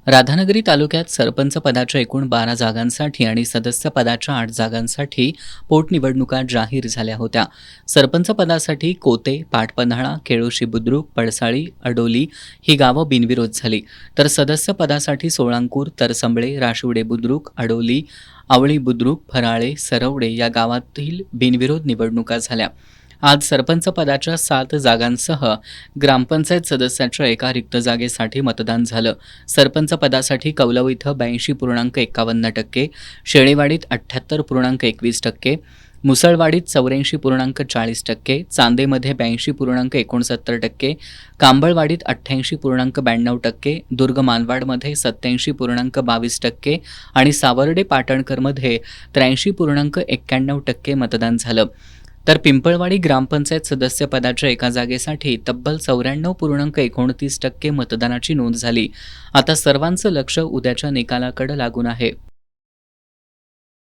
राधानगरी तालुक्यात सरपंच पदाच्या एकूण 12 जागांसाठी आणि सदस्य पदाच्या 8 जागांसाठी पोटनिवडणुका जाहीर झाल्या होत्या. सरपंच पदासाठी कोते, पाटपन्हाळा, केळोशी बुद्रुक, पळसाळी, अडोली ही गावं बिनविरोध झाली. तर सदस्य पदासाठी सोळांकूर, तरसंबळे, राशिवडे बुद्रुक, अडोली, आवळी बुद्रुक, फराळे, सरवडे या गावातील बिनविरोध निवडणुका झाल्या. आज सरपंच पदाच्या 7 जागांसह ग्रामपंचायत सदस्याच्या एका रिक्त जागेसाठी मतदान झालं. सरपंच पदासाठी कौलव इथं 82.51%, शेळेवाडीत 78.21%, मुसळवाडीत 84.40%, चांदेमध्ये 82.69%, कांबळवाडीत 88.92%, दुर्ग मानवाडमध्ये 87.22% आणि सावर्डे पाटणकरमध्ये 83.91% मतदान झालं. तर पिंपळवाडी ग्रामपंचायत सदस्य पदाच्या एका जागेसाठी तब्बल 94.29% मतदानाची नोंद झाली. आता सर्वांचं लक्ष उद्याच्या निकालाकडे लागून आहे.